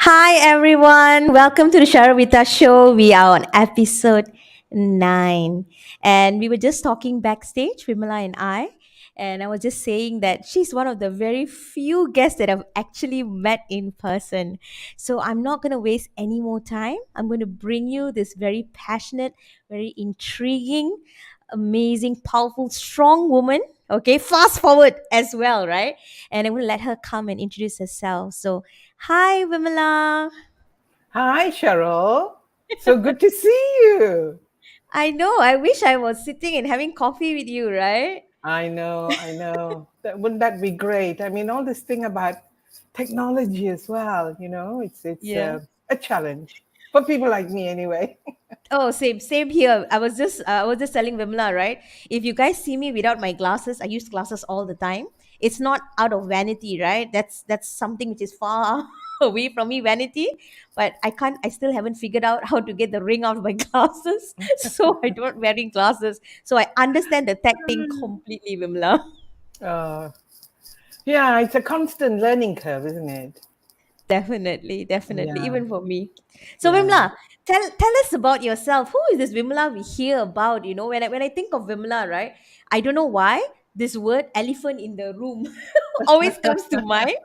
Hi everyone, welcome to the Cheryl Witha show. We are on episode 9, and we were just talking backstage, Vimala and I was just saying that she's one of the very few guests that I've actually met in person. So I'm not going to waste any more time. I'm going to bring you this very passionate, very intriguing, amazing, powerful, strong woman. Okay, fast forward as well, right? And I'm going to let her come and introduce herself. So hi, Vimala. Hi, Cheryl. So good to see you. I know. I wish I was sitting and having coffee with you, right? I know. Wouldn't that be great? I mean, all this thing about technology as well, it's Yeah. a challenge for people like me anyway. Oh, same here. I was just telling Vimla, right? If you guys see me without my glasses, I use glasses all the time. It's not out of vanity, right? That's something which is far away from me, vanity. But I still haven't figured out how to get the ring out of my glasses. So I don't wearing glasses. So I understand the tech thing completely, Vimla. Uh, yeah, it's a constant learning curve, isn't it? Definitely, definitely, Yeah, even for me. So yeah. Vimla, tell us about yourself. Who is this Vimla we hear about? When I think of Vimla, right? I don't know why this word elephant in the room always comes to mind.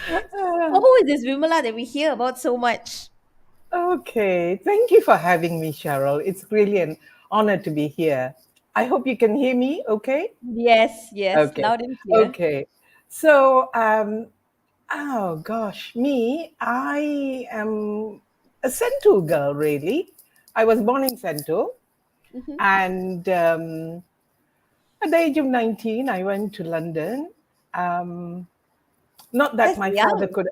So Uh, who is this Vimala that we hear about so much? okay, thank you for having me, Cheryl. It's really an honor to be here. I hope you can hear me okay? Yes, yes, Okay, loud and clear. okay. So, oh gosh, me, I am a Central girl, really. I was born in Central, Hmm. and at the age of 19, I went to London. Um, Not that That's my father young. could,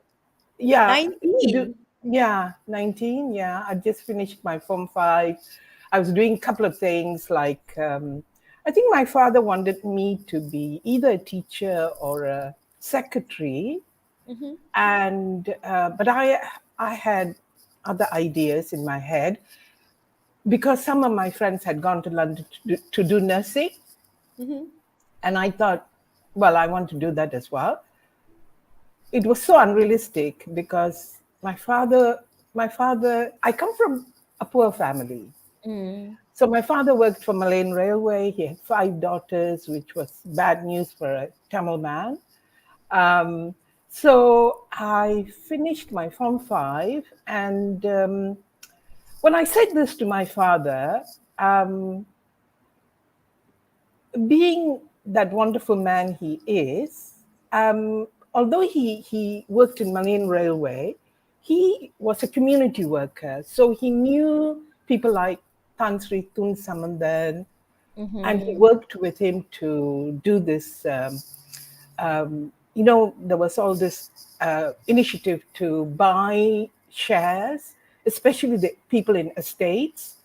yeah, do, 19. yeah, 19, yeah. I just finished my Form 5. I was doing a couple of things like, I think my father wanted me to be either a teacher or a secretary, Mm-hmm. and but I had other ideas in my head because some of my friends had gone to London to do nursing, Mm-hmm. and I thought, well, I want to do that as well. It was so unrealistic because my father, I come from a poor family. Mm. So my father worked for Malayan Railway. He had 5 daughters, which was bad news for a Tamil man. Um, so I finished my Form 5, and when I said this to my father, um, being that wonderful man he is, although he worked in Malayan Railway, he was a community worker. So he knew people like Tan Sri Tun Samandan, and he Mm-hmm. worked with him to do this. There was all this initiative to buy shares, especially the people in estates.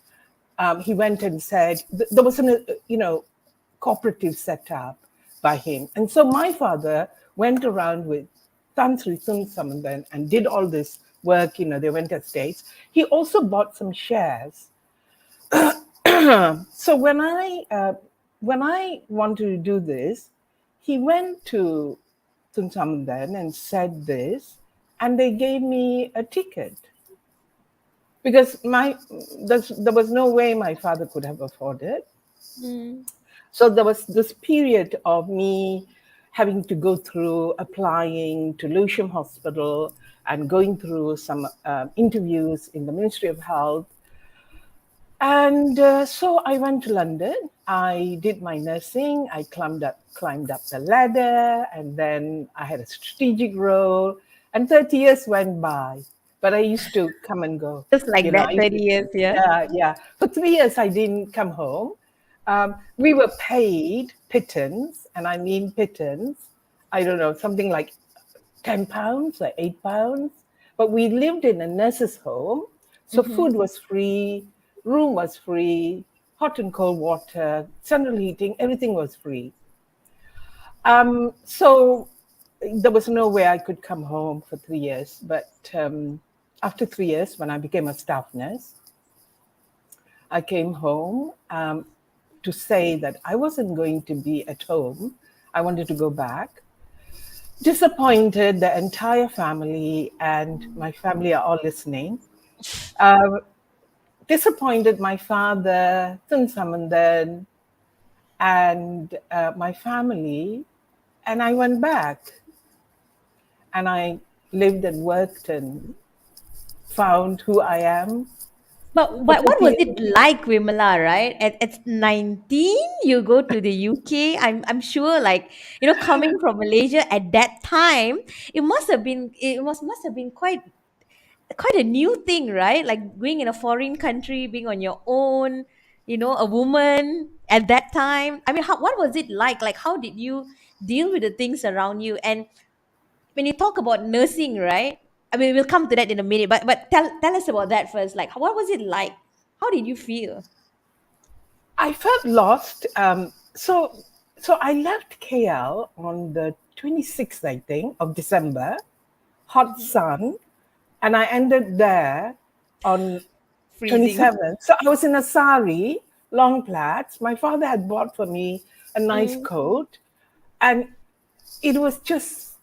He went and said there was an cooperative set up by him, and so my father went around with Tan Sri Sun Samandan and did all this work. They went to estates. He also bought some shares. So when I wanted to do this, he went to Sun Samandan and said this, and they gave me a ticket because there was no way my father could have afforded. Mm. So there was this period of me having to go through applying to Lewisham Hospital and going through some interviews in the Ministry of Health. And so I went to London. I did my nursing. I climbed up the ladder, and then I had a strategic role. And 30 years went by, but I used to come and go. Just like I that, used 30 to, years, yeah. yeah, yeah. For 3 years, I didn't come home. We were paid pittance, and I mean pittance. I don't know, something like £10 or £8. But we lived in a nurse's home, so Mm-hmm. food was free, room was free, hot and cold water, central heating, everything was free. So there was no way I could come home for 3 years. But after 3 years, when I became a staff nurse, I came home to say that I wasn't going to be at home. I wanted to go back. disappointed the entire family, and my family are all listening. Uh, Disappointed my father, Tun Samandan, and my family. And I went back and I lived and worked and found who I am for But what 30 was it years. like, Vimala, right? At 19, you go to the UK. I'm sure, like, coming from Malaysia at that time, it must have been quite a new thing, right? Like being in a foreign country, being on your own, a woman at that time. I mean, what was it like? Like, how did you deal with the things around you? And when you talk about nursing, right? I mean, we'll come to that in a minute, but tell us about that first. Like, what was it like? How did you feel? I felt lost. So I left KL on the 26th, I think, of December, hot sun, and I ended there on Freezing. 27th. So I was in a sari, long plaits. My father had bought for me a nice Mm, coat, and it was just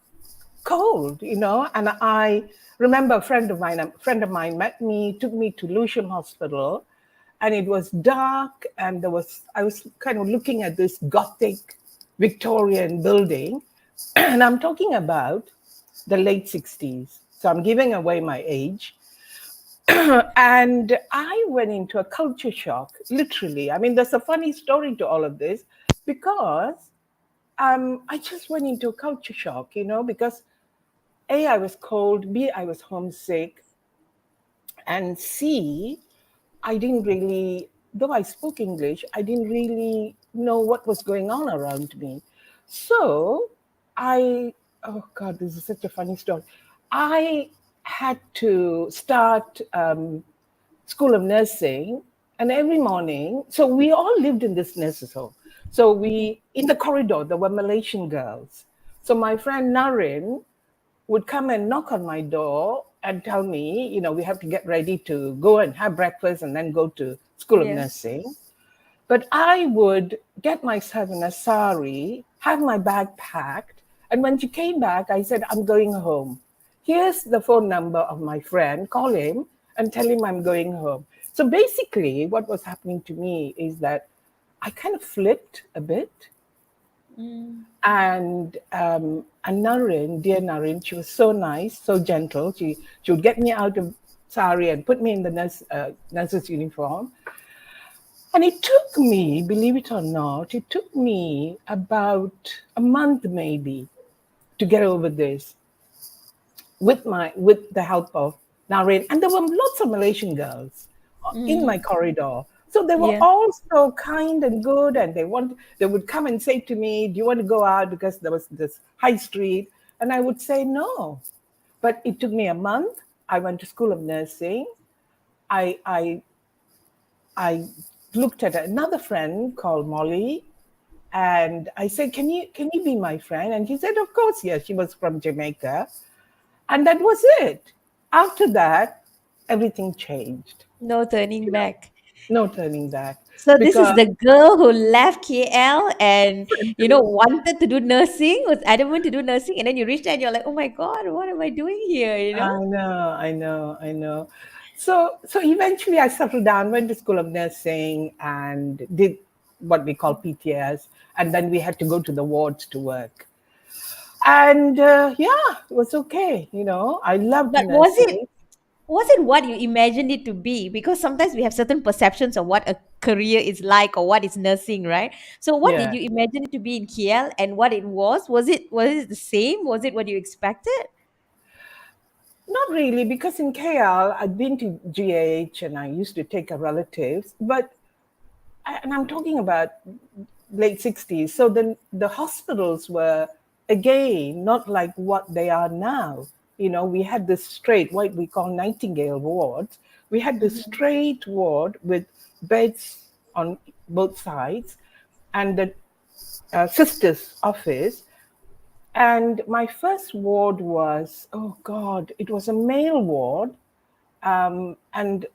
cold, And I remember a friend of mine met me, took me to Lewisham Hospital, and it was dark, and I was kind of looking at this Gothic Victorian building, and I'm talking about the late 60s. So I'm giving away my age. And I went into a culture shock, literally. I mean, there's a funny story to all of this because I just went into a culture shock, because A, I was cold, B, I was homesick, and C, I didn't really, though I spoke English, I didn't really know what was going on around me. So oh God, this is such a funny story. I had to start School of Nursing, and every morning, so we all lived in this nurses' home. So in the corridor, there were Malaysian girls. So my friend Narin would come and knock on my door and tell me, we have to get ready to go and have breakfast and then go to School of yeah. Nursing. But I would get myself in a sari, have my bag packed, and when she came back, I said, I'm going home. Here's the phone number of my friend, call him and tell him I'm going home. So basically, what was happening to me is that I kind of flipped a bit, Mm, and Narin, dear Narin, she was so nice, so gentle. She would get me out of sari and put me in the nurse's uniform. And it took me, believe it or not, it took me about a month maybe to get over this with the help of Narin. And there were lots of Malaysian girls in mm, my corridor. So they were yeah. all so kind and good, and they would come and say to me, "Do you want to go out?" Because there was this high street, and I would say no. But it took me a month. I went to School of Nursing. I I I looked at another friend called Molly, and I said, "Can you be my friend?" And she said, "Of course, yes." She was from Jamaica, and that was it. After that, everything changed. No turning You know, back. no turning back So this is because the girl who left KL and wanted to do nursing, was adamant to do nursing, and then you reached there and you're like, oh my god, what am I doing here? I know. So eventually I settled down, went to School of Nursing and did what we call PTS, and then we had to go to the wards to work. And yeah, it was okay. I loved But was it nursing. was it what you imagined it to be? Because sometimes we have certain perceptions of what a career is like or what is nursing, right? So what did Yeah, you imagine it to be in KL and what it was? Was it the same? Was it what you expected? not really, because in KL, I'd been to GH and I used to take care of relatives, and I'm talking about late 60s. So the hospitals were, again, not like what they are now. We had this straight, what we call Nightingale wards. We had this Mhm. straight ward with beds on both sides and the sister's office. And my first ward was, oh God, it was a male ward, and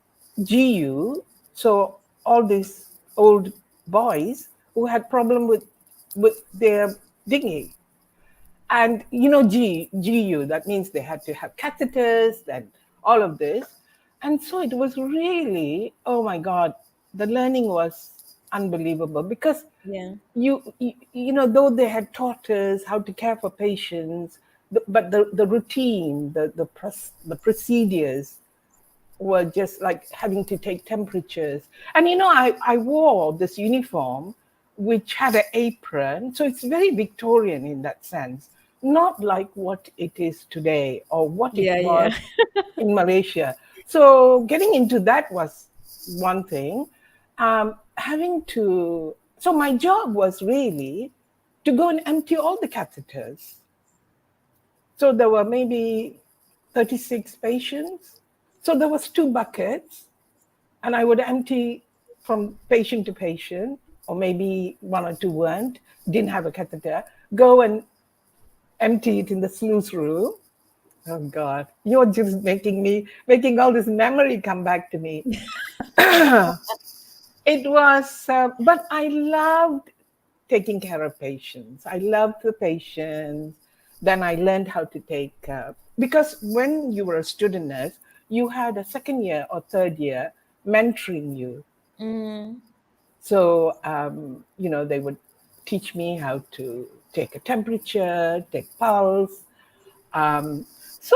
GU. So all these old boys who had problem with their digging. And GU, that means they had to have catheters and all of this. And so it was really, oh my God, the learning was unbelievable because Yeah. though they had taught us how to care for patients, but the routine, the procedures were just like having to take temperatures. And I wore this uniform which had an apron. So it's very Victorian in that sense, not like what it is today or what it Yeah, yeah. was in Malaysia. So getting into that was one thing. Having to, so my job was really to go and empty all the catheters. So there were maybe 36 patients. So there was two buckets, and I would empty from patient to patient, or maybe one or two weren't, didn't have a catheter, go and empty it in the sluice room. Oh God, you're just making all this memory come back to me. It was, but I loved taking care of patients. I loved the patients. Then I learned how to take, because when you were a student nurse, you had a second year or third year mentoring you. Mm, So, they would teach me how to take a temperature, take pulse. Um, so,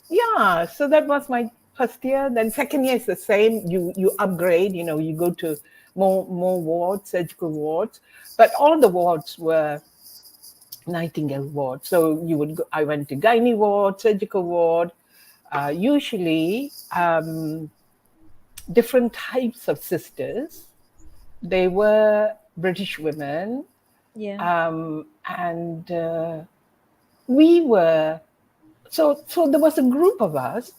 yeah, so that was my first year. Then second year is the same. You upgrade. You go to more wards, surgical wards, but all the wards were Nightingale ward. So I went to gynae ward, surgical ward. Usually, different types of sisters. They were British women, yeah. and we were so there was a group of us,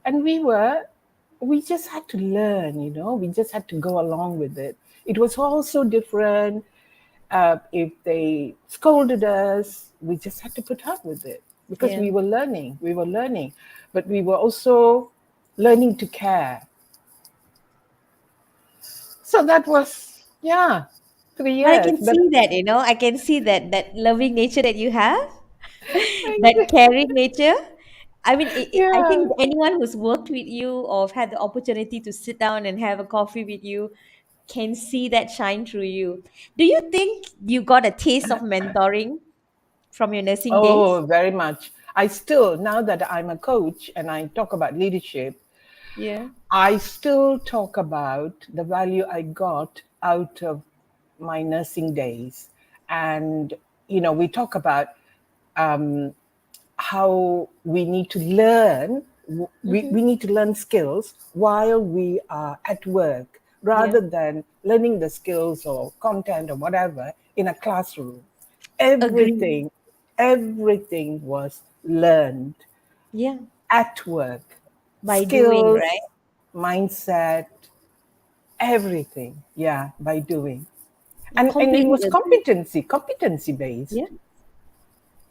and we just had to learn. We just had to go along with it. It was all so different. If they scolded us, we just had to put up with it because Yeah. we were learning, but we were also learning to care. So that was, yeah, three But I years can but see that, I can see that loving nature that you have, thank that you. caring nature. I mean, I Yeah. think anyone who's worked with you or have had the opportunity to sit down and have a coffee with you can see that shine through you. Do you think you got a taste of mentoring from your nursing days? Oh, very much. I still, now that I'm a coach and I talk about leadership, Yeah. I still talk about the value I got out of my nursing days. And, we talk about um, how we need to learn, Mm-hmm. we need to learn skills while we are at work Yeah. rather than learning the skills or content or whatever in a classroom. Agree. Everything, everything was learned Yeah. at work. By doing, right? Skills, mindset, everything. Yeah, by doing. I And it completely was agree. competency Yeah. based,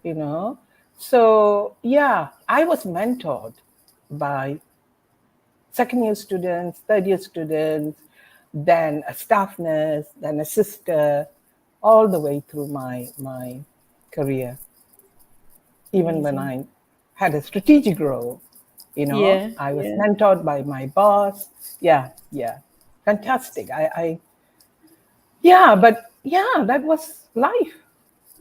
you know. So yeah, I was mentored by second year students, third year students, then a staff nurse, then a sister, all the way through my career. Even when Amazing. I had a strategic role, Yeah. I was Yeah. mentored by my boss. Yeah, yeah. Fantastic. Yeah, but yeah, that was life.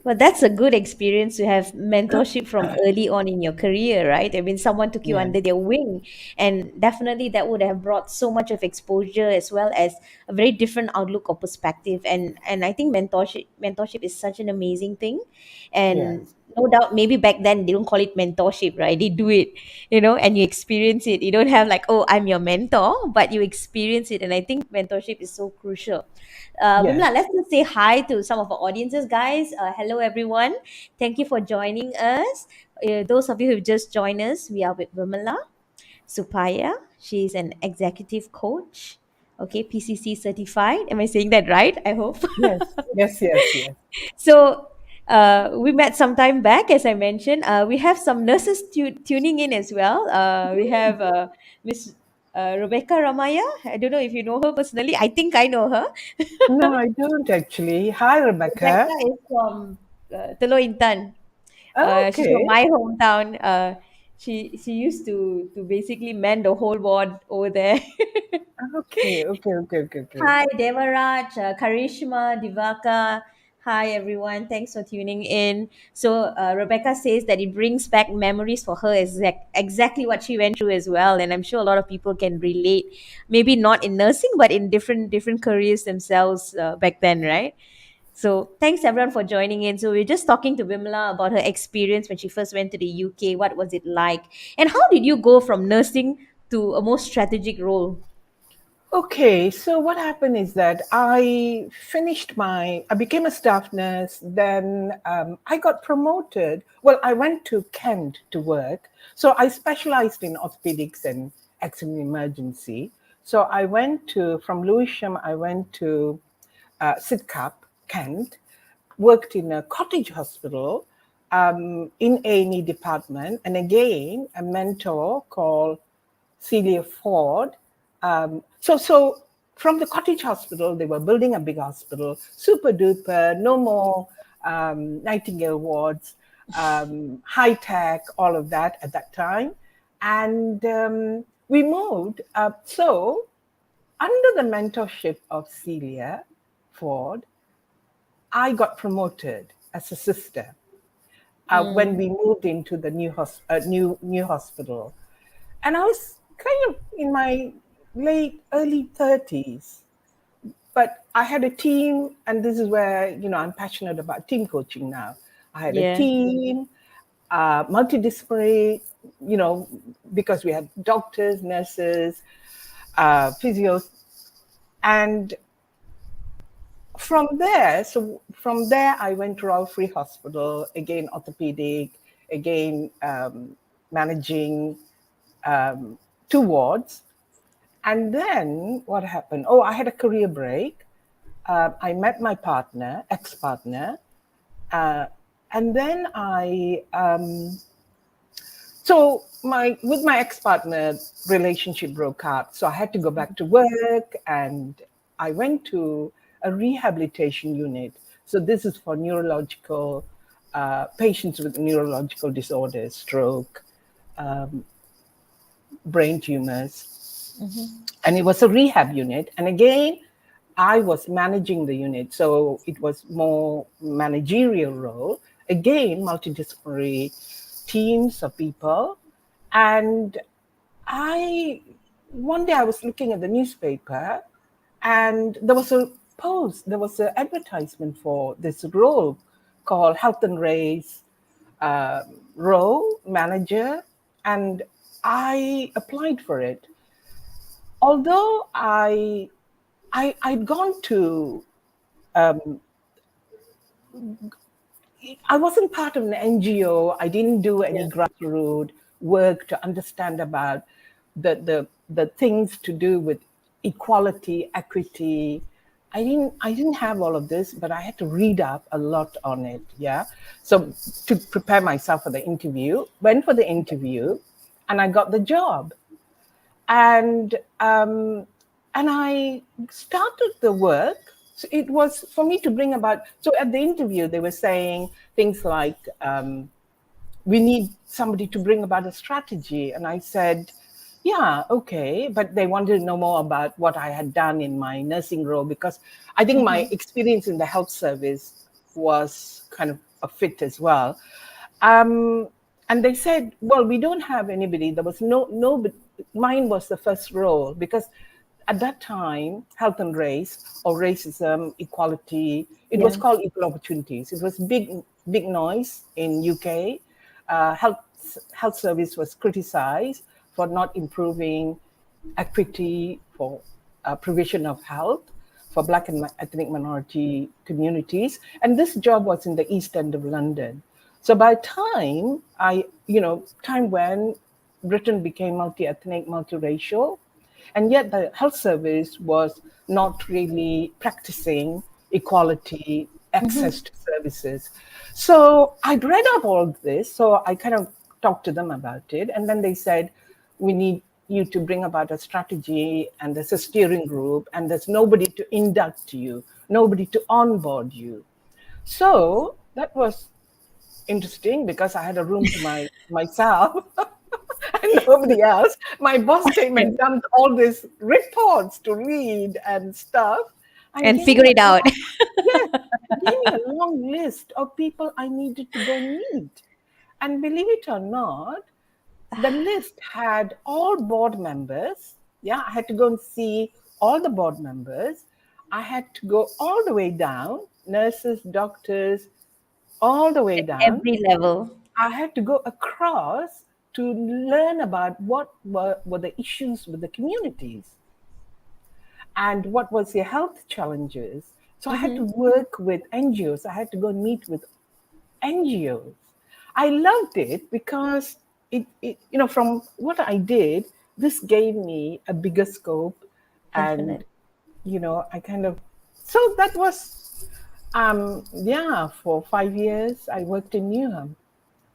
Well, that's a good experience to have mentorship from early on in your career, right? I mean, someone took you Yes, under their wing, and definitely that would have brought so much of exposure as well as a very different outlook or perspective. And I think mentorship is such an amazing thing, and yes, no doubt maybe back then they don't call it mentorship, right? They do it, and you experience it. You don't have like, oh, I'm your mentor, but you experience it, and I think mentorship is so crucial. yes, Vimla, let's just say hi to some of our audiences, guys. Hello, everyone. Thank you for joining us. Those of you who've just joined us, we are with Vimala Suppiah. She's an executive coach. Okay, PCC certified. Am I saying that right? I hope. yes, yes, yes, yes. So we met some time back, as I mentioned. We have some nurses tuning in as well. We have Miss Rebecca Ramaya. I don't know if you know her personally. I think I know her. No, I don't actually. Hi, Rebecca Rebecca. is from Telok Intan. She's from Okay. my hometown. She used to basically man the whole ward over there. Okay. Okay. Okay. Okay. Okay. Hi, Devaraj, Karishma, Divaka. Hi, everyone. Thanks for tuning in. So, Rebecca says that it brings back memories for her, exactly what she went through as well. And I'm sure a lot of people can relate. Maybe not in nursing, but in different careers themselves back then, right? So, thanks everyone for joining in. So, we're just talking to Vimala about her experience when she first went to the UK. What was it like? And how did you go from nursing to a more strategic role? Okay, so what happened is that I became a staff nurse. Then I got promoted. Well, I went to Kent to work. So I specialized in orthopedics and accident emergency. So from Lewisham, I went to Sidcup, Kent, worked in a cottage hospital in A&E department. And again, a mentor called Celia Ford. So from the cottage hospital, they were building a big hospital, super duper, no more Nightingale wards, high tech, all of that at that time. And we moved. So under the mentorship of Celia Ford, I got promoted as a sister when we moved into the new hospital, and I was kind of in my early 30s. But I had a team, and this is where I'm passionate about team coaching now. I had a Yeah. team, multidisciplinary, you know, because we had doctors, nurses, physios, and from there, I went to Royal Free Hospital, again, orthopedic, again, managing two wards. And then what happened? Oh, I had a career break. I met my partner, ex-partner, uh, and then with my ex-partner, relationship broke up. So I had to go back to work, and I went to a rehabilitation unit. So this is for neurological patients with neurological disorders, stroke, brain tumors, and it was a rehab unit. And again, I was managing the unit, so it was more managerial role. Again, multidisciplinary teams of people. And I one day I was looking at the newspaper, and there was a post, there was an advertisement for this role called Health and Race role manager, and I applied for it. Although I'd gone to I wasn't part of an NGO. I didn't do any grassroots work to understand about the things to do with equality, equity. I didn't have all of this, but I had to read up a lot on it. Yeah. So to prepare myself for the interview, went for the interview, and I got the job. And I started the work. So it was for me to bring about. So at the interview, they were saying things like, "We need somebody to bring about a strategy," and I said, "Yeah, okay," but they wanted to know more about what I had done in my nursing role, because I think my experience in the health service was kind of a fit as well. Um, and they said, "Well, we don't have anybody." There was no. Mine was the first role, because at that time, health and race, or racism, equality, it was Yeah. called equal opportunities. It was big noise in UK. Health service was criticized for not improving equity for provision of health for Black and ethnic minority communities. And this job was in the East End of London. So by time time when Britain became multi-ethnic, multiracial, and yet the health service was not really practicing equality, access to services. So I'd read up all of this. So I kind of talked to them about it. And then they said, "We need you to bring about a strategy, and there's a steering group, and there's nobody to induct you, nobody to onboard you." So that was interesting because I had a room to myself and nobody else. My boss came and dumped all these reports to read and stuff, and And gave figure me it a out. long, yes, gave me a long list of people I needed to go meet. And believe it or not, the list had all board members. Yeah, I had to go and see all the board members. I had to go all the way down, nurses, doctors, all the way down. Every level. I had to go across to learn about what were the issues with the communities and what was their health challenges. So I had to Mm-hmm. work with NGOs. I had to go and meet with NGOs. I loved it because from what I did, this gave me a bigger scope, and Definitely. I kind of, so that was yeah, for 5 years I worked in Newham,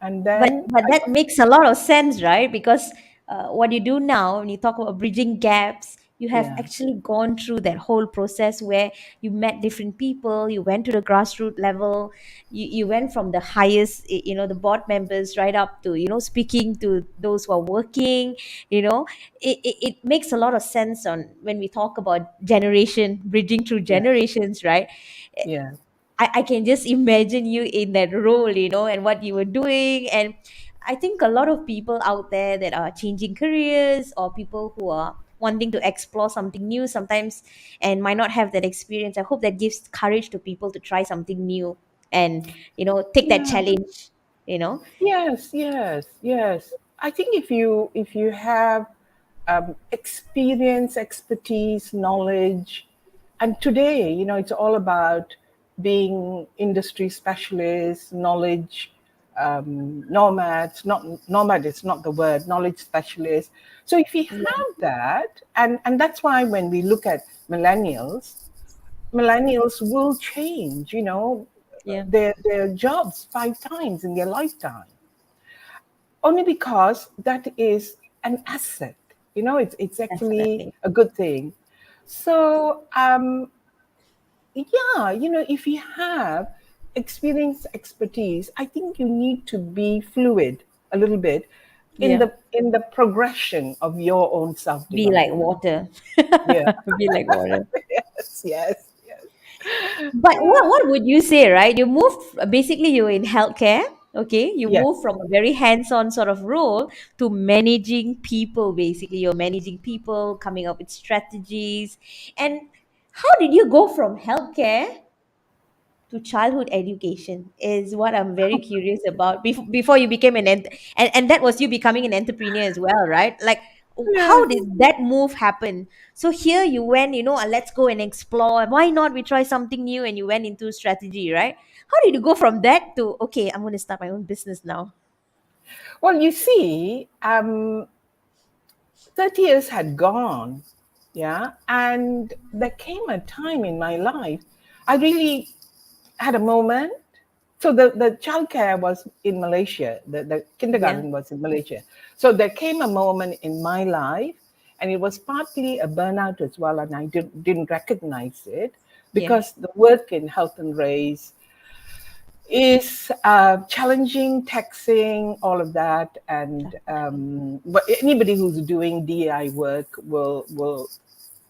and But then but I that got, makes a lot of sense, right? Because what you do now, when you talk about bridging gaps, you have yeah, actually gone through that whole process where you met different people, you went to the grassroots level, you went from the highest, the board members, right up to, speaking to those who are working. It makes a lot of sense on when we talk about generation, bridging through yeah, generations, right? yeah, I can just imagine you in that role, and what you were doing. And I think a lot of people out there that are changing careers, or people who are wanting to explore something new sometimes and might not have that experience, I hope that gives courage to people to try something new and, take that yeah. challenge, you know. Yes, yes, yes. I think if you have experience, expertise, knowledge, and today, it's all about being industry specialists, knowledge nomads. Not nomad is not the word. Knowledge specialists. So if we Yeah, have that, and that's why when we look at millennials will change. yeah, Their jobs 5 times in their lifetime, only because that is an asset. It's actually definitely. a good thing. So yeah, if you have experience, expertise, I think you need to be fluid a little bit in Yeah, the progression of your own self be like development. water. Yeah. Be like water. Yes, yes, yes. But what Yeah. what would you say, right? You moved, basically you're in healthcare, okay? You Yes. move from a very hands-on sort of role to managing people. Basically, you're managing people, coming up with strategies. And how did you go from healthcare to childhood education is what I'm very curious about. Before you became and that was you becoming an entrepreneur as well, right? Like, how Yes. did that move happen? So here you went, let's go and explore. Why not we try something new? And you went into strategy, right? How did you go from that to, okay, I'm going to start my own business now? Well, you see, 30 years had gone, yeah, and there came a time in my life I really had a moment. So the childcare was in Malaysia, the Yeah, kindergarten was in Malaysia. So there came a moment in my life, and it was partly a burnout as well, and I didn't recognize it yeah, because the work in health and race is challenging, taxing, all of that, and definitely. but anybody who's doing DI work will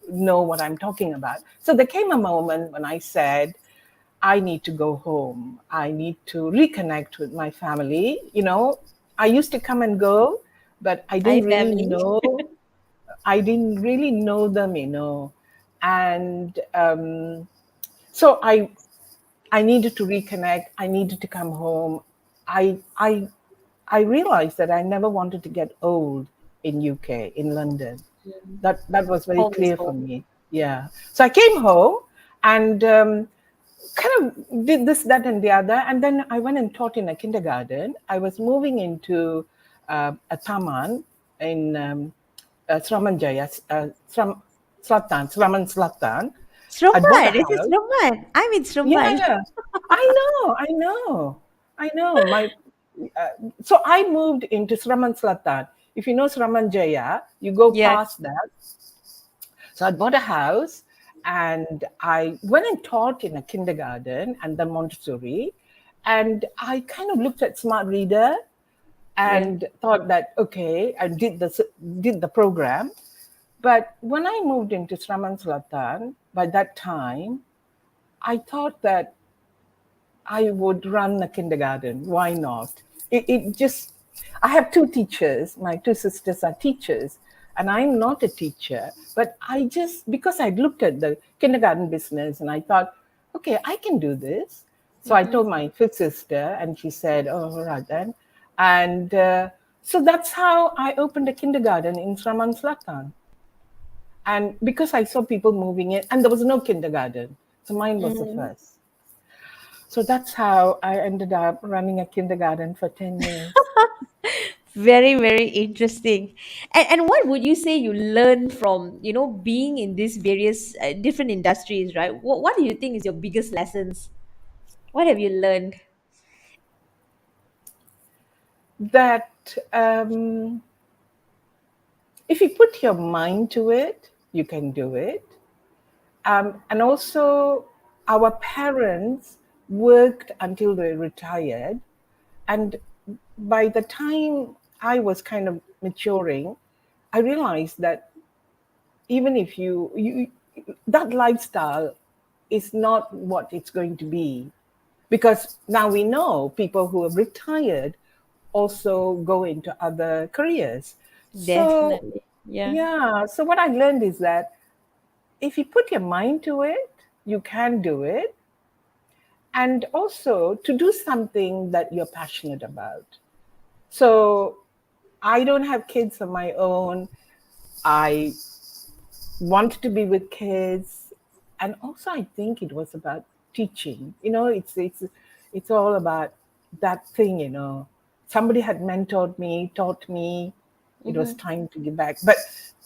know what I'm talking about. So there came a moment when I said, I need to go home. I need to reconnect with my family. I used to come and go, but I Hi, didn't really family. know. I didn't really know them, and so I needed to reconnect. I needed to come home. I I I realized that I never wanted to get old in UK, in London. That was very Home is clear for home. me. Yeah. So I came home and kind of did this, that, and the other. And then I went and taught in a kindergarten. I was moving into a taman in Sraman Jaya, Sraman Selatan. I bought a Srumban. This is house. Srumban. I'm in Srumban. Yeah, I know. So I moved into Sraman Selatan. If you know Sraman Jaya, you go Yeah. past that. So I bought a house, and I went and taught in a kindergarten and then Montessori. And I kind of looked at Smart Reader Yeah. and thought that, okay, I did the program. But when I moved into Sraman Selatan, by that time, I thought that I would run a kindergarten. Why not? It just, I have two teachers. My two sisters are teachers, and I'm not a teacher. But I just, because I'd looked at the kindergarten business and I thought, okay, I can do this. So I Mm-hmm. told my fifth sister, and she said, oh, all right then. And so that's how I opened a kindergarten in Sraman Selatan. And because I saw people moving in, and there was no kindergarten. So mine was the Mm-hmm. first. So that's how I ended up running a kindergarten for 10 years. Very, very interesting. And what would you say you learn from, being in these various different industries, right? What do you think is your biggest lessons? What have you learned? That if you put your mind to it, you can do it. And also, our parents worked until they retired. And by the time I was kind of maturing, I realized that even if you that lifestyle is not what it's going to be, because now we know people who have retired also go into other careers. So Definitely. Yeah. yeah, so what I learned is that if you put your mind to it, you can do it. And also to do something that you're passionate about. So I don't have kids of my own. I wanted to be with kids, and also I think it was about teaching. It's all about that thing. Somebody had mentored me, taught me. It was Mm-hmm. time to give back. But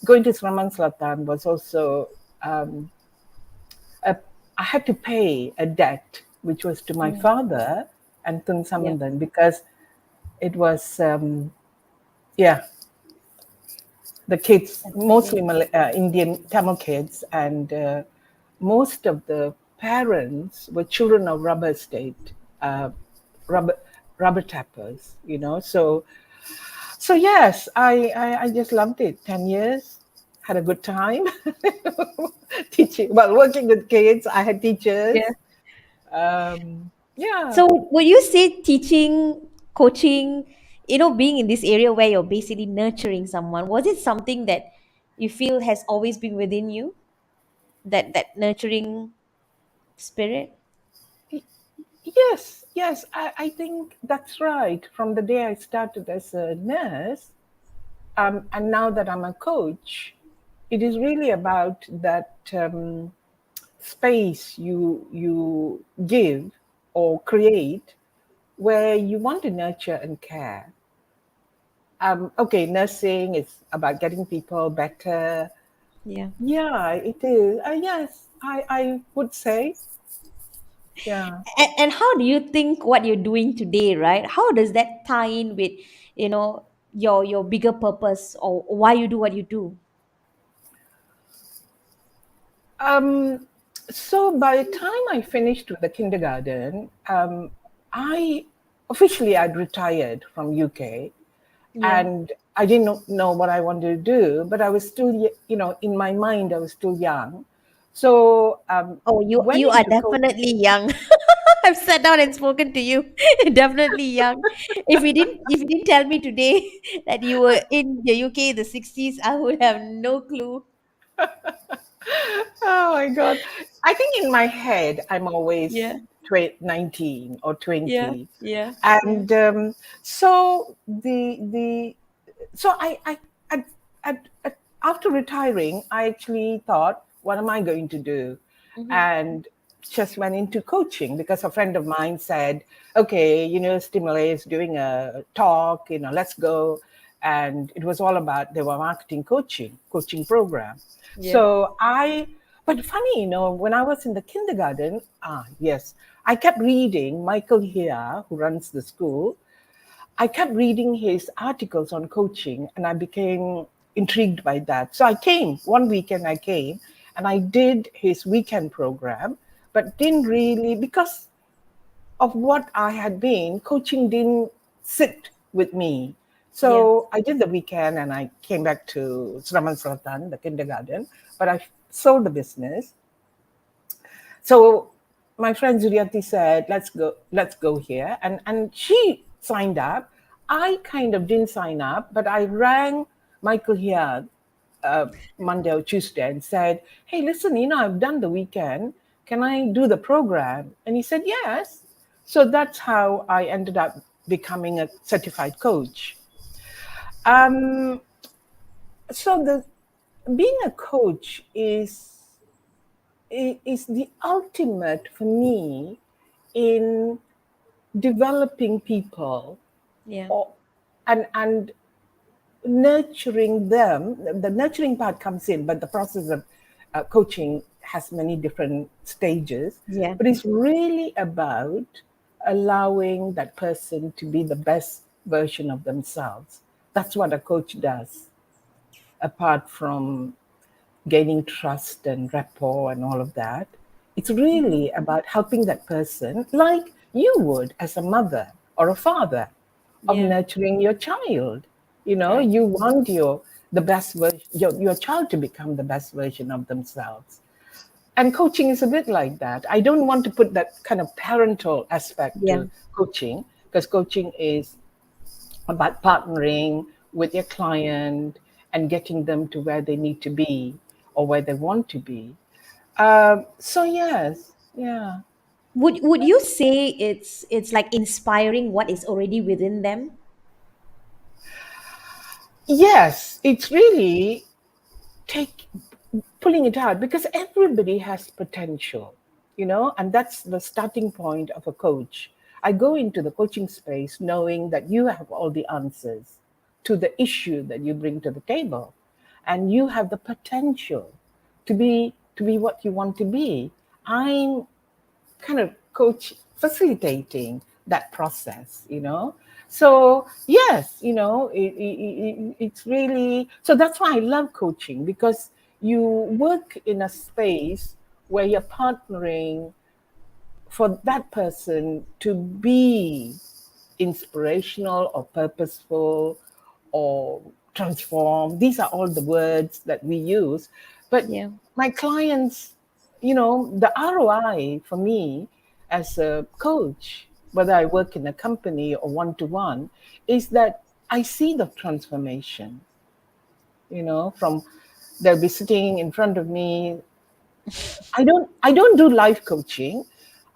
going to Sraman Selatan was also um, a, I had to pay a debt, which was to my Mm. father and Tun Yeah. Samandan, because it was yeah, the kids, Definitely. mostly Indian Tamil kids, and most of the parents were children of rubber estate, uh, rubber rubber tappers. So yes, I just loved it. 10 years, had a good time teaching. Well, working with kids, I had Yeah. teachers. Yeah. So would you say teaching, coaching, being in this area where you're basically nurturing someone, was it something that you feel has always been within you? That nurturing spirit? Yes, I think that's right. From the day I started as a nurse, and now that I'm a coach, it is really about that space you give or create where you want to nurture and care. Okay, nursing is about getting people better. Yeah. Yeah, it is. Yes, I would say. Yeah. And how do you think what you're doing today, right? How does that tie in with, your bigger purpose or why you do what you do? Um, so by the time I finished with the kindergarten, I officially I'd retired from UK, Yeah. and I didn't know what I wanted to do, but I was still, in my mind, I was still young. So Oh, you went are into coaching. definitely young. I've sat down and spoken to you. Definitely young. If you didn't tell me today that you were in the UK in the 60s, I would have no clue. Oh my God. I think in my head, I'm Yeah. always 19 or Yeah. 20. Yeah. Yeah. And so I, after retiring, I actually thought, what am I going to do? Mm-hmm. And just went into coaching because a friend of mine said, okay, Stimulate is doing a talk, let's go. And it was all about, they were marketing coaching program. Yeah. But funny, when I was in the kindergarten, yes, I kept reading Michael here, who runs the school. I kept reading his articles on coaching and I became intrigued by that. So I came one weekend, I came and I did his weekend program, but didn't really, because of what I had been, coaching didn't sit with me. Yeah. So I did the weekend and I came back to Sraman Sultan, the kindergarten, but I sold the business. So my friend Zuriati said, let's go here. And she signed up. I kind of didn't sign up, but I rang Michael here uh, Monday or Tuesday and said, hey, listen, I've done the weekend. Can I do the program? And he said, yes. So that's how I ended up becoming a certified coach. Um, so the being a coach is the ultimate for me in developing people, Yeah. or and nurturing them. The nurturing part comes in, but the process of coaching has many different stages. Yeah. But it's really about allowing that person to be the best version of themselves. That's what a coach does, apart from gaining trust and rapport and all of that. It's Mhm. really about helping that person, like you would as a mother or a father, of Yeah. nurturing your child. Correct. You want the best version, your child to become the best version of themselves. And coaching is a bit like that. I don't want to put that kind of parental aspect Yeah. to coaching, because coaching is about partnering with your client and getting them to where they need to be or where they want to be. So yes, yeah, Would you say it's like inspiring what is already within them? yes, it's really take pulling it out, because everybody has potential, and that's the starting point of a coach. I go into the coaching space knowing that you have all the answers to the issue that you bring to the table, and you have the potential to be what you want to be. I'm kind of coach facilitating that process. So yes, it's really, so that's why I love coaching, because you work in a space where you're partnering for that person to be inspirational or purposeful or transform. These are all the words that we use. But Yeah. my clients, the ROI for me as a coach, whether I work in a company or one to one, is that I see the transformation, from they'll be sitting in front of me. I don't do life coaching.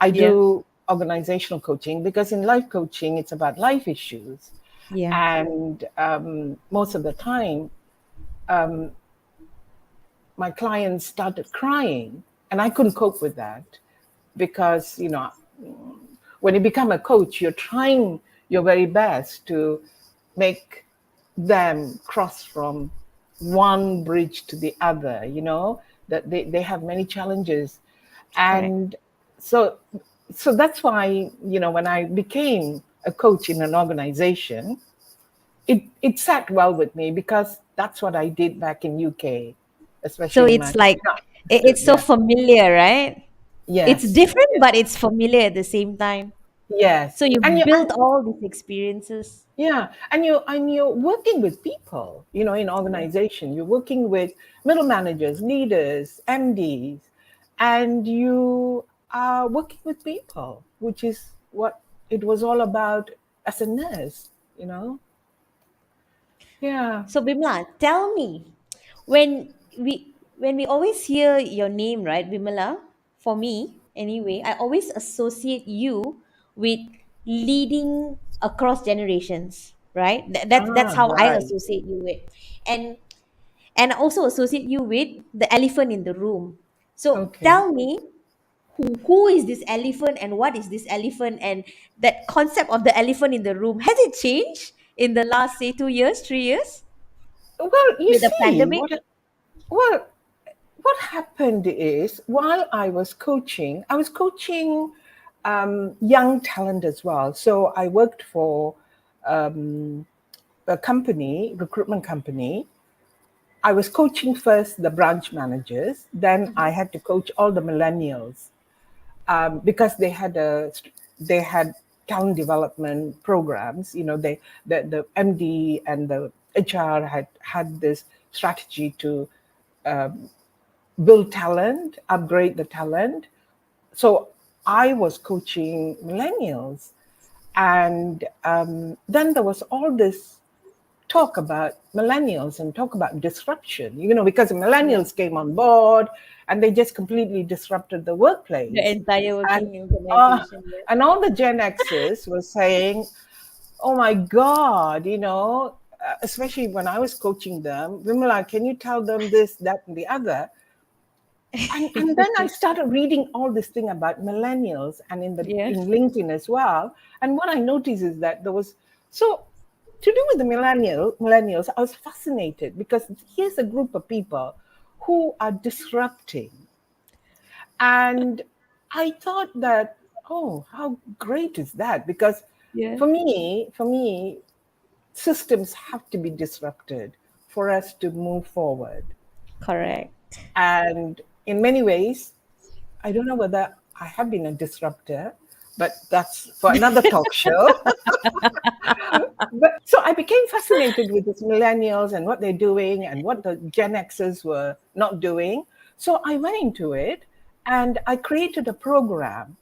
I Yeah. do organizational coaching, because in life coaching it's about life issues, Yeah. and most of the time my clients started crying, and I couldn't cope with that, because when you become a coach, you're trying your very best to make them cross from one bridge to the other, that they have many challenges. Correct. And so so that's why, when I became a coach in an organization, it sat well with me, because that's what I did back in UK, So especially in my it's like it's so yeah. familiar, right? It's Yes, different, but it's familiar at the same time. yes. So you And built all these experiences. yeah, and you're working with people, in Yeah. organization. You're working with middle managers, leaders, MDs, and you are working with people, which is what it was all about as a nurse. Yeah. So Bimla, tell me, when we always hear your name, right, Vimala, for me anyway, I always associate you with leading across generations, right? That's how I Right. associate you with. And and I also associate you with the elephant in the room. So Okay. tell me, who is this elephant and what is this elephant, and that concept of the elephant in the room, has it changed in the last, say, 2 years, 3 years, Well, you with the see, pandemic? well, what happened is, while I was coaching young talent as well. So I worked for a company, recruitment company. I was coaching first the branch managers, then I Mhm. had to coach all the millennials, because they had they had talent development programs. The MD and the HR had this strategy to build talent, upgrade the talent. So I was coaching millennials, and then there was all this talk about millennials and talk about disruption, because the Yeah. millennials came on board and they just completely disrupted the The workplace. entire And working uh, organization. Yeah. and all the Gen Xers were saying, "Oh my God, especially when I was coaching them, Vimala, can you tell them this, that, and the other?" And then I started reading all this thing about millennials and Yeah. in LinkedIn as well. And what I noticed is that there was so to do with the millennials, I was fascinated because here's a group of people who are disrupting. And I thought that, oh, how great is that? Because Yeah. for me, systems have to be disrupted for us to move forward. Correct. And in many ways, I don't know whether I have been a disruptor, but that's for another talk show. But so I became fascinated with these millennials and what they're doing and what the Gen Xers were not doing. So I went into it and I created a program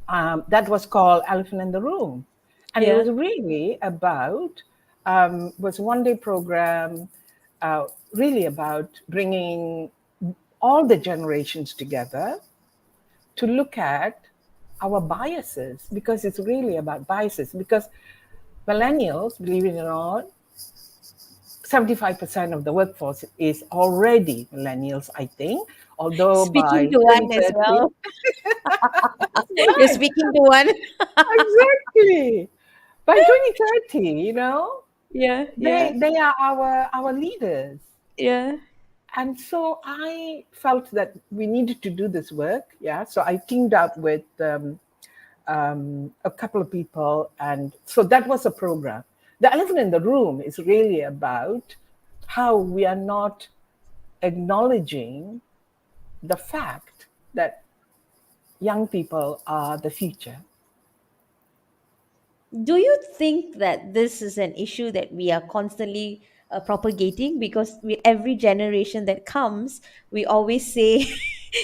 that was called Elephant in the Room. And it Yeah. was really about, was a one-day program, really about bringing all the generations together to look at our biases, because it's really about biases. Because millennials, believe it or not, 75% of the workforce is already millennials, I think, although Speaking by to one as 2030, well. You're right, speaking to one. exactly. By 2030, Yeah. Yeah. they are our leaders. Yeah. And so I felt that we needed to do this work. Yeah. So I teamed up with a couple of people. And so that was a program. The elephant in the room is really about how we are not acknowledging the fact that young people are the future. Do you think that this is an issue that we are constantly propagating? Because with every generation that comes, we always say,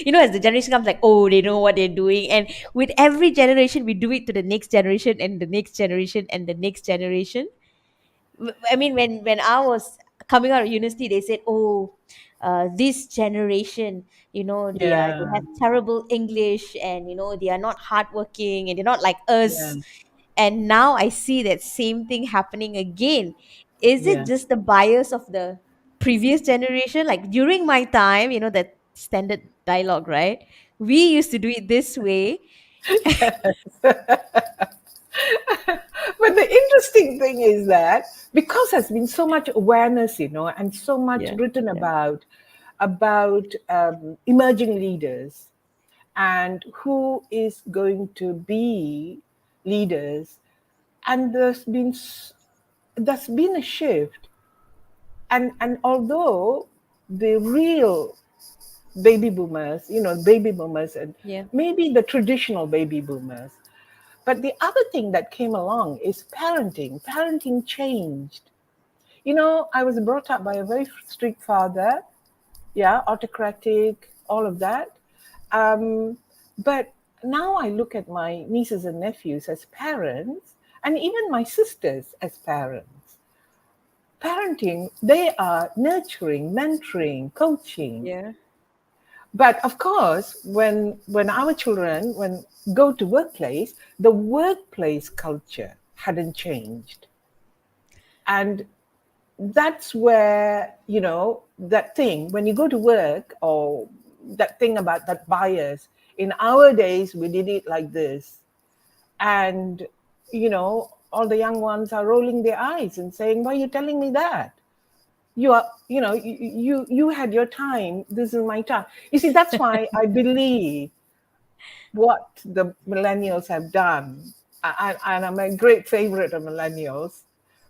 as the generation comes, like, oh, they know what they're doing. And with every generation, we do it to the next generation and the next generation and the next generation. I mean, when I was coming out of university, they said, "Oh, this generation, they Yeah, have terrible English, and they are not hardworking, and they're not like yeah, us." And now I see that same thing happening again. Is it yeah. just the bias of the previous generation? Like during my time, that standard dialogue, right? We used to do it this way. But the interesting thing is that because there's been so much awareness, and so much Yeah, written yeah, about emerging leaders and who is going to be leaders, and there's been a shift, and although the real baby boomers, and yeah, maybe the traditional baby boomers. But the other thing that came along is parenting. Parenting changed. I was brought up by a very strict father, yeah, autocratic, all of that. But now I look at my nieces and nephews as parents, and even my sisters as parents. Parenting, they are nurturing, mentoring, coaching. yeah. But of course, when our children when go to workplace, the workplace culture hadn't changed. And that's where, that thing, when you go to work, or that thing about that bias, in our days, we did it like this. And, all the young ones are rolling their eyes and saying, why are you telling me that? You are, you had your time. This is my time. You see, that's why I believe what the millennials have done. And I'm a great favorite of millennials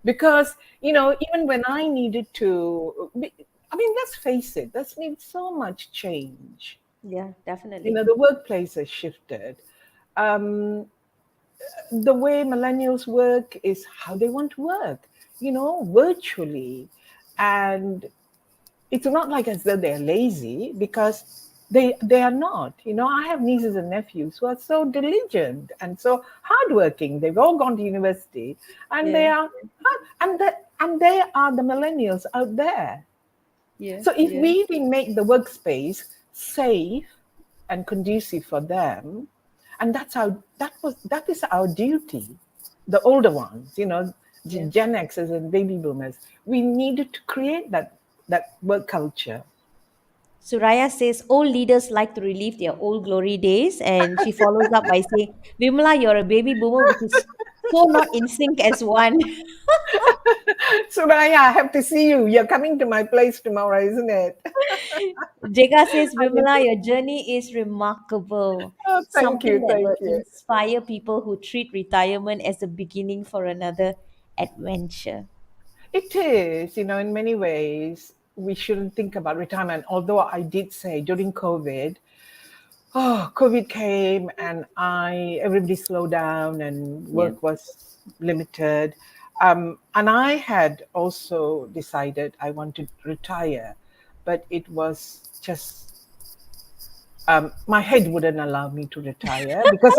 because, even when I needed to, I mean, let's face it, there's been so much change. Yeah, definitely. The workplace has shifted. Um, the way millennials work is how they want to work, virtually. And it's not like as though they're lazy, because they are not. I have nieces and nephews who are so diligent and so hardworking. They've all gone to university, and they Yeah. are and they are the millennials out there. Yeah. So if Yeah. we can make the workspace safe and conducive for them, and that is our duty, the older ones, Yeah. Gen Xers and baby boomers, we needed to create that work culture. Suraya says old leaders like to relive their old glory days, and she follows up by saying, "Vimala, you're a baby boomer, which is so not in sync as one." So Raya, I have to see you. You're coming to my place tomorrow, isn't it? Jega says, I need "Vimala, to. your journey is remarkable. Oh, thank Something you, that thank will you. inspire people who treat retirement as the beginning for another adventure." It is, in many ways, we shouldn't think about retirement. Although I did say during COVID, COVID came, and everybody slowed down and Yeah. work was limited. And I had also decided I wanted to retire, but it was just my head wouldn't allow me to retire, because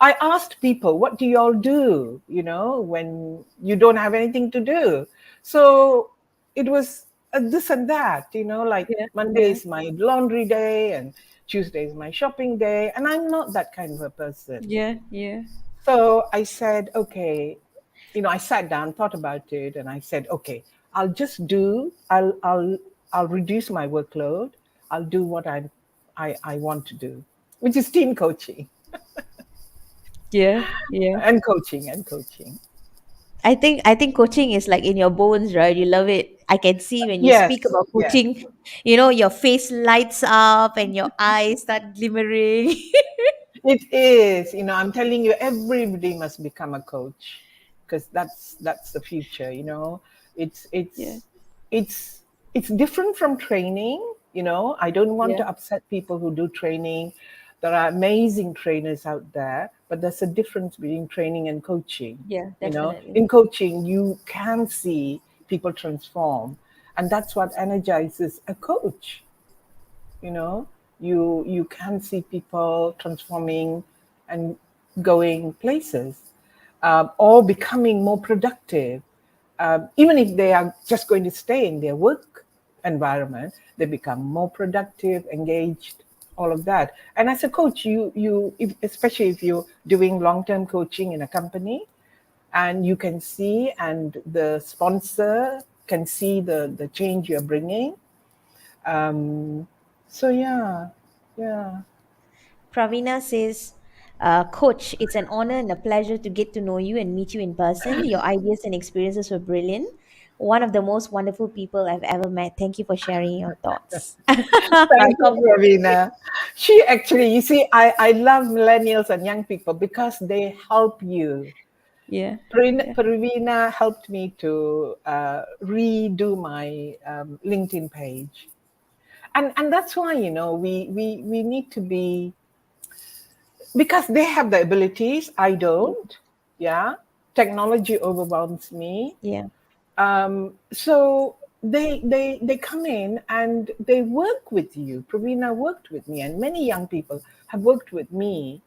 I asked people, what do you all do, when you don't have anything to do? So it was this and that, like Yeah. Monday Yeah. is my laundry day, and Tuesday is my shopping day. And I'm not that kind of a person. Yeah. Yeah. So I said, okay, I sat down, thought about it, and I said, okay, I'll just do, I'll reduce my workload. I'll do what I want to do, which is team coaching Yeah. Yeah. and coaching. I think coaching is like in your bones, right? You love it. I can see when you Yes, speak about yes. coaching, your face lights up and your eyes start glimmering. It is, I'm telling you, everybody must become a coach, because that's the future, It's Yeah. it's it's it's different from training. I don't want Yeah. to upset people who do training. There are amazing trainers out there, but there's a difference between training and coaching. Yeah, definitely. In coaching, you can see people transform, and that's what energizes a coach you know you can see people transforming and going places, or becoming more productive. Even if they are just going to stay in their work environment, they become more productive, engaged, all of that. And as a coach, especially if you're doing long-term coaching in a company, and you can see, and the sponsor can see the change you're bringing. um, so yeah, yeah. Pravina says, Coach, it's an honor and a pleasure to get to know you and meet you in person. Your ideas and experiences were brilliant. One of the most wonderful people I've ever met. Thank you for sharing your thoughts. I Thank you, compliment you. Ravina. She actually, you see, I love millennials and young people because they help you. Yeah. Yeah. Pravina helped me to redo my LinkedIn page. And that's why, we need to be, because they have the abilities, I Yeah. don't. Yeah. Technology overwhelms me. Yeah. So they come in and they work with you. Pravina worked with me, and many young people have worked with me,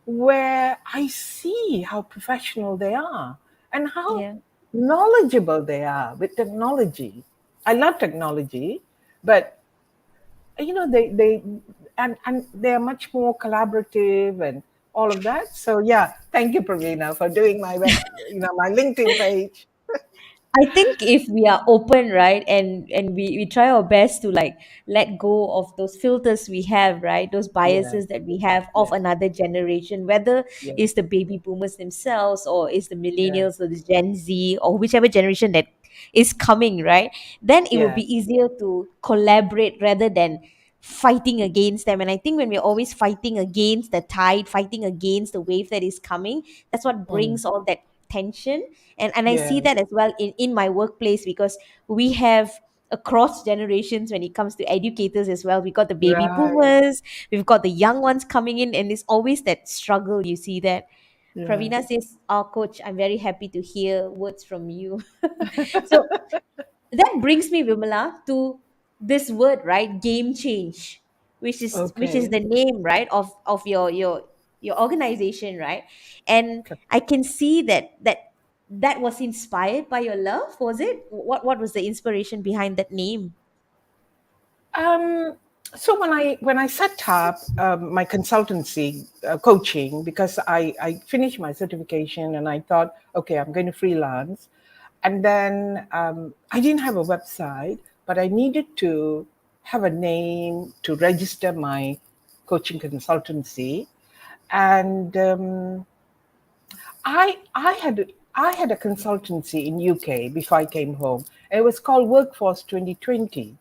where I see how professional they are and how Yeah. knowledgeable they are with technology. I love technology, but they and they are much more collaborative and all of that. So yeah, thank you, Pravina, for doing my LinkedIn page. I think if we are open, right, and we try our best to like let go of those filters we have, right, those Yeah, biases that we have of yeah, another generation, whether yeah, it's the baby boomers themselves or it's the yeah, millennials or the Gen Z or whichever generation that is coming, right, then it will yeah. be easier to collaborate rather than fighting against them. And I think when we're always fighting against the tide, fighting against the wave that is coming, that's what Mm, brings all that tension. And I see yeah, that as well in my workplace, because we have across generations when it comes to educators as well. We got the baby right. boomers, we've got the young ones coming in, and it's always that struggle. You see that. Yeah. Pravina says, "Our coach, I'm very happy to hear words from you." So that brings me, Vimala, to this word, right? Game change, which is Okay. the name, right, of your organization, right? And I can see that was inspired by your love. Was it? What was the inspiration behind that name? Um, so when I set up my consultancy coaching, because I finished my certification and I thought, okay, I'm going to freelance, and then I didn't have a website, but I needed to have a name to register my coaching consultancy, and I had a consultancy in UK before I came home. It was called Workforce 2020,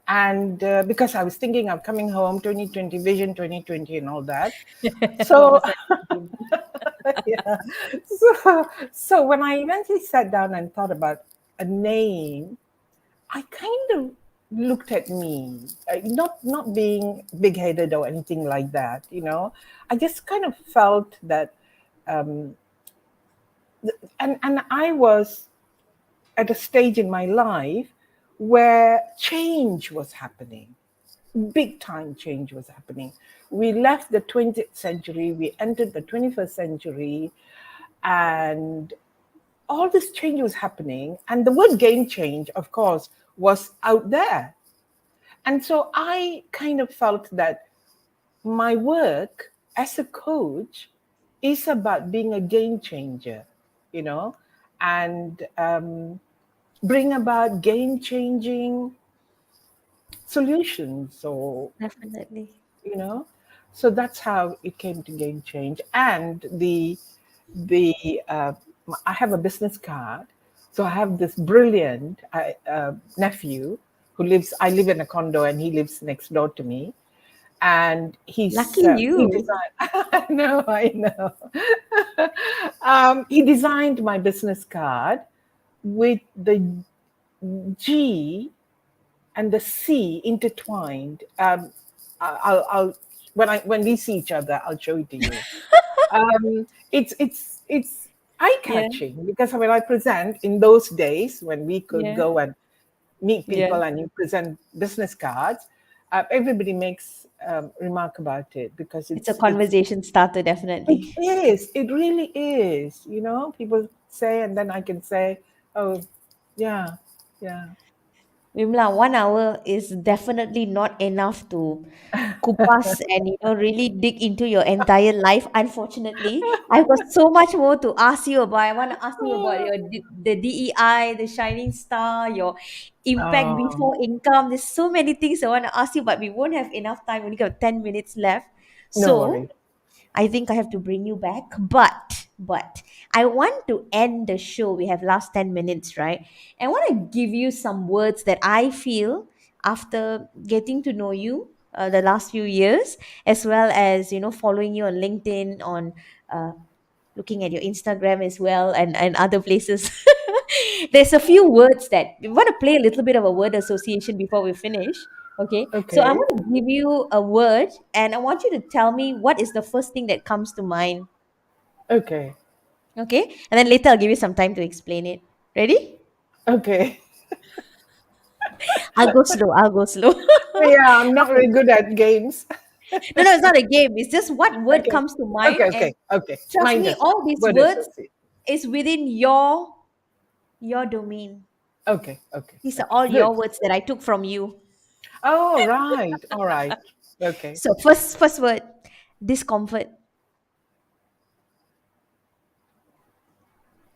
and because I was thinking of coming home, 2020 vision, 2020, and all that. What So was I thinking? yeah, so when I eventually sat down and thought about a name, I kind of looked at me, not being big-headed or anything like that. I just kind of felt that, um, and I was at a stage in my life where change was happening. Big time change was happening. We left the 20th century, we entered the 21st century, and all this change was happening. And the word game change, of course, was out there. And so I kind of felt that my work as a coach is about being a game changer, you know, and bring about game changing solutions, or Definitely. you know so that's how it came to game change. And the I have a business card. So I have this brilliant nephew who lives I live in a condo and he lives next door to me, and Lucky he you. designed I know he designed my business card with the G and the C intertwined. I'll when we see each other, I'll show it to you. It's eye Yeah, catching, because when I present in those days when we could yeah, go and meet yeah. people and you present business cards, everybody makes remark about it, because It's a it's conversation starter, it definitely. is it really is. People say, and then I can say, oh yeah, yeah. Vimla, 1 hour is definitely not enough to kupas and really dig into your entire life. Unfortunately, I've got so much more to ask you about. I want to ask you about the DEI, the shining star, your impact Oh, before income. There's so many things I want to ask you, but we won't have enough time. We only got 10 minutes left. no So worries. I think I have to bring you back, but I want to end the show. We have last 10 minutes, right? I want to give you some words that I feel after getting to know you the last few years, as well as following you on LinkedIn, on uh, looking at your Instagram as well, and other places. There's a few words that we want to play a little bit of a word association before we finish. Okay, so I Okay. want to give you a word and I want you to tell me what is the first thing that comes to mind. Okay. Okay, and then later I'll give you some time to explain it. Ready? Okay. I'll go slow. I'll go slow. Yeah, I'm not Okay. very good at games. No, it's not a game. It's just what word Okay. comes to mind. Okay. And Okay. Okay. trust Mine me, doesn't. all these Word words associate. is within your domain. Okay. Okay. These are Okay. all Good. your words that I took from you. Oh, right. All right. Okay. So first word, discomfort,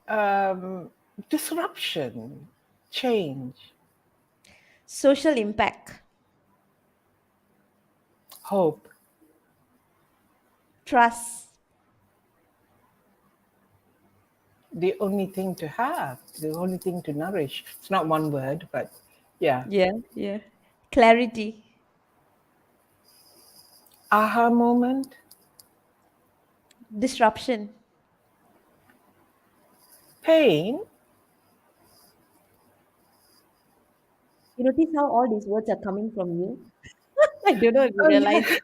Um, Disruption, change, social impact, hope. trust. The only thing to have, the only thing to nourish. It's not one word, but yeah. Yeah, yeah. Clarity, Aha moment, disruption. pain. You notice how all these words are coming from you? I don't know if you Oh, realize yeah. it.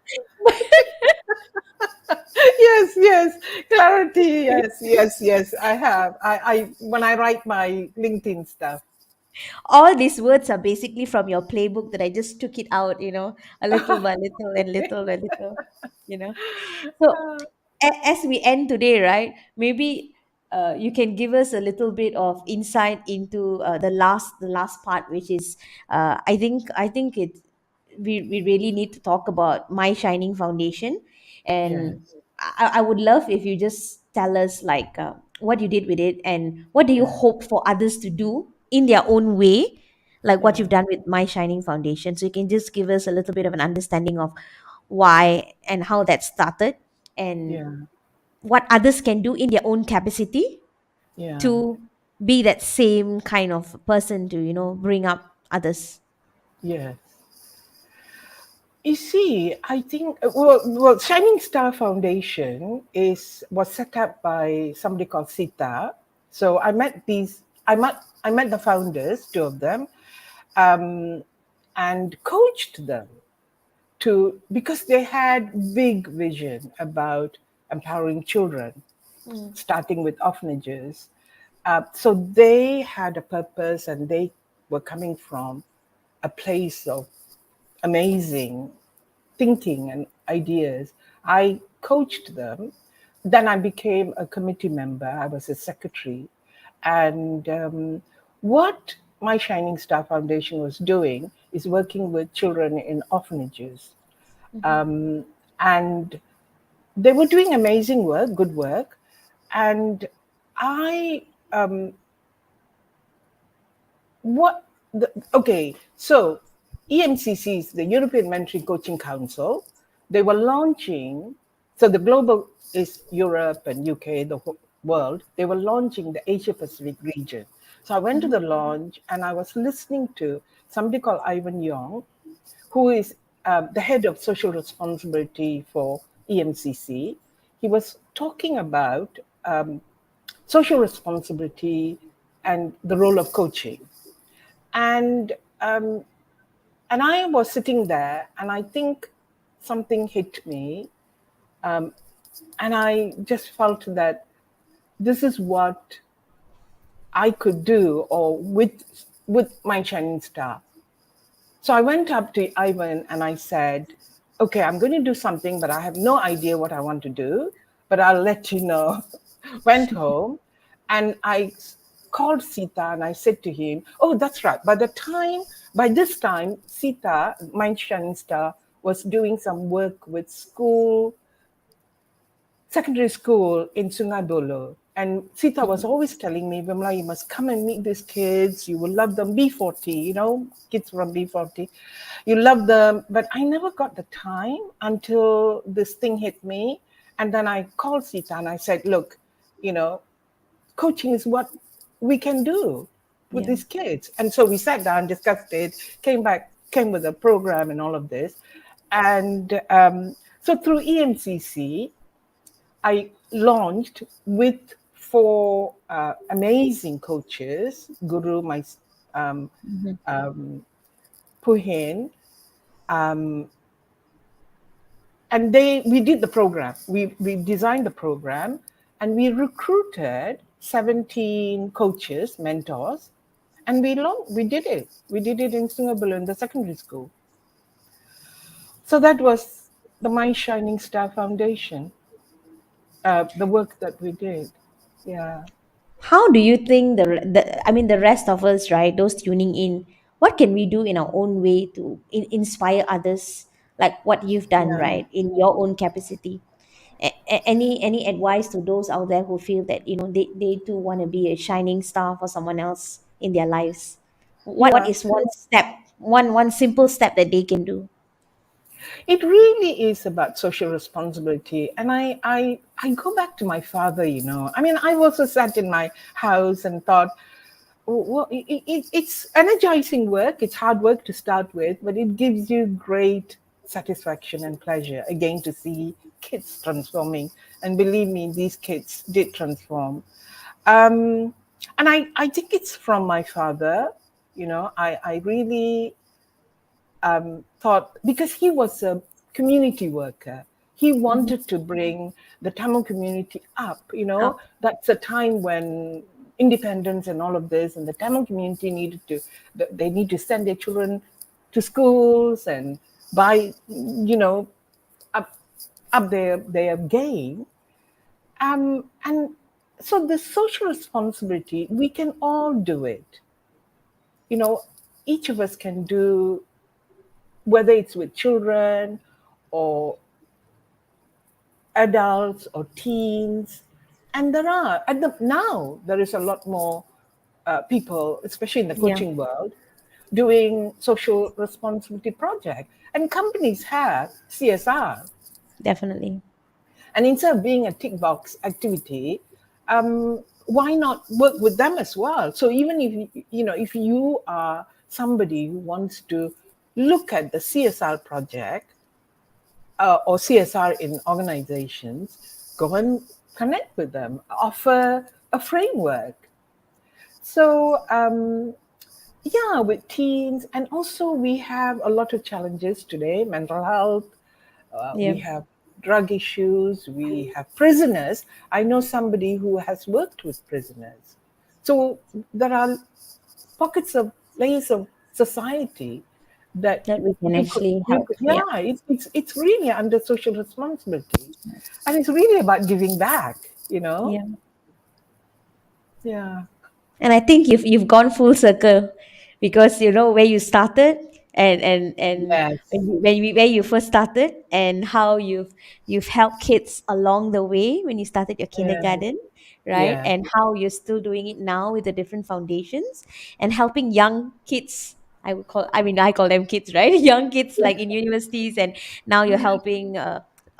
Yes, Yes, clarity. Yes, yes, yes. I have. I when I write my LinkedIn stuff. All these words are basically from your playbook that I just took it out, a little by little and little by little, you know. So as we end today, right? Maybe you can give us a little bit of insight into the last part, which is I think we really need to talk about my shining foundation, and Yes, I would love if you just tell us like what you did with it and what do you yeah, hope for others to do in their own way, like what yeah, you've done with my shining foundation. So you can just give us a little bit of an understanding of why and how that started, and yeah, what others can do in their own capacity yeah. to be that same kind of person to bring up others. Yes. You see, I think Shining Star Foundation is was set up by somebody called Sita. So I met the founders, two of them, um, and coached them to because they had big vision about empowering children, Mm, starting with orphanages. So they had a purpose, and they were coming from a place of amazing thinking and ideas. I coached them. Then I became a committee member. I was a secretary. And what my Shining Star Foundation was doing is working with children in orphanages. mhm, Um, and they were doing amazing work, good work. And I what okay, so EMCC is the European Mentoring Coaching Council. They were launching, so the global is Europe and UK, the whole world. They were launching the Asia Pacific region. So I went to mhm, the launch and I was listening to somebody called Ivan Young, who is the head of social responsibility for EMCC. He was talking about social responsibility and the role of coaching. And um, and I was sitting there, and I think something hit me, and I just felt that this is what I could do, or with my Shining Star. So I went up to Ivan and I said, "Okay, I'm going to do something, but I have no idea what I want to do, but I'll let you know." Went home and I called Sita and I said to him, "Oh, that's right. By this time, Sita, my Shining Star, was doing some work with secondary school in Sungai Buloh. And Sita was always telling me, Vimla, you must come and meet these kids. You will love them. B40, kids from B40. You love them. But I never got the time until this thing hit me. And then I called Sita and I said, look, you know, coaching is what we can do with yeah. these kids. And so we sat down, discussed it, came with a program and all of this. And so through EMCC, I launched with four amazing coaches, Guru, my um, Mhm. Puhin, um, and we did the program. We designed the program, and we recruited 17 coaches, mentors, and we did it. We did it in Singapore in the secondary school. So that was the My Shining Star Foundation, the work that we did. Yeah, How do you think the rest of us, right, those tuning in, what can we do in our own way to inspire others, like what you've done, yeah. right, in your own capacity? Any advice to those out there who feel that they too want to be a shining star for someone else in their lives? What Yeah, is one step, one simple step that they can do? it really is about social responsibility. And I go back to my father, I mean, I also sat in my house and thought, well, it's energizing work. It's hard work to start with, but it gives you great satisfaction and pleasure again to see kids transforming. And believe me, these kids did transform. Um, and I think it's from my father. I really thought, because he was a community worker, He Mhm. wanted to bring the Tamil community up. Up. That's a time when independence and all of this, and the Tamil community they need to send their children to schools and buy, up their game. And so the social responsibility, we can all do it. You know, each of us can do, whether it's with children or adults or teens. And now there is a lot more people, especially in the Yeah, coaching world, doing social responsibility projects. And companies have CSR. definitely. And instead of being a tick box activity, why not work with them as well? So even if you are somebody who wants to look at the CSR project, or CSR in organizations, go and connect with them, offer a framework. So, yeah, with teens, and also we have a lot of challenges today: mental health, Yeah, we have drug issues, we have prisoners. I know somebody who has worked with prisoners. So there are pockets of layers of society that that we can you could actually help. Yeah, yeah, it's really under social responsibility, and it's really about giving back. yeah. Yeah. And I think you've gone full circle, because you know where you started, and Yes. where you first started, and how you've helped kids along the way when you started your Yeah. kindergarten, right? Yeah. And how you're still doing it now with the different foundations, and helping young kids. I call them kids, right? Young kids like in universities, and now you're helping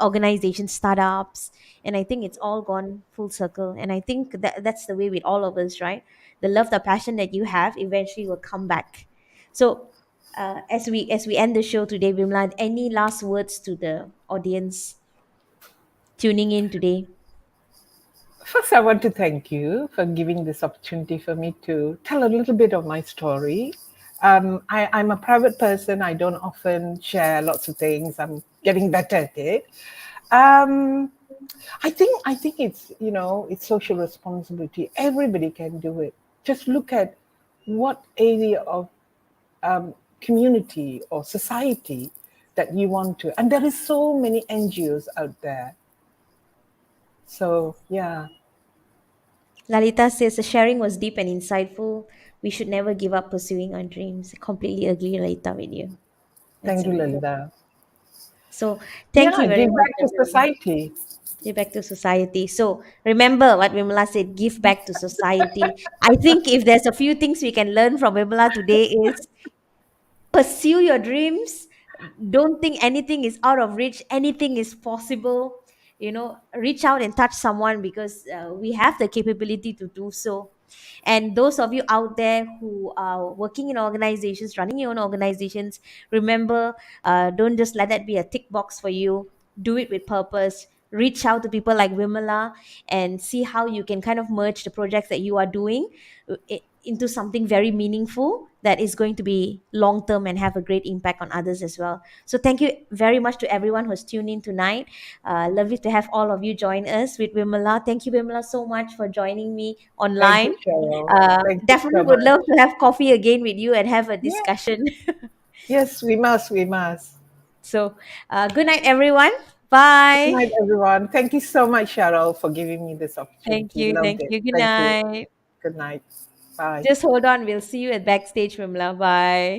organizations, startups, and I think it's all gone full circle. And I think that's the way with all of us, right? The love, the passion that you have eventually will come back. So as we end the show today, Vimla, any last words to the audience tuning in today? First, I want to thank you for giving this opportunity for me to tell a little bit of my story. I'm a private person. I don't often share lots of things. I'm getting better at it. Um, I think it's social responsibility. Everybody can do it. Just look at what area of community or society that you want to. And there is so many NGOs out there. So yeah, Lalita says the sharing was deep and insightful. We should never give up pursuing our dreams. I completely agree, Lalita, with you. That's thank you, amazing. Linda. So thank Yeah, you very give much, back to everyone. society. Give back to society. So remember what Vimala said, give back to society. I think if there's a few things we can learn from Vimala today is pursue your dreams. Don't think anything is out of reach, anything is possible. Reach out and touch someone, because we have the capability to do so. And those of you out there who are working in organizations, running your own organizations, remember, don't just let that be a tick box for you. Do it with purpose. Reach out to people like Wimala, and see how you can kind of merge the projects that you are doing into something very meaningful that is going to be long term and have a great impact on others as well. So thank you very much to everyone who's tuned in tonight. Lovely to have all of you join us with Wimala. Thank you, Wimala, so much for joining me Thank you, online. Cheryl. Thank you Definitely so would much. love to have coffee again with you and have a Yeah. discussion. Yes, we must. We must. So good night, everyone. Good Bye. night, everyone. Thank you so much, Cheryl, for giving me this Thank opportunity. you. Loved Thank it. you. Good Thank you. night. Good night. Bye. Just hold on. We'll see you at backstage, Wimala. Bye.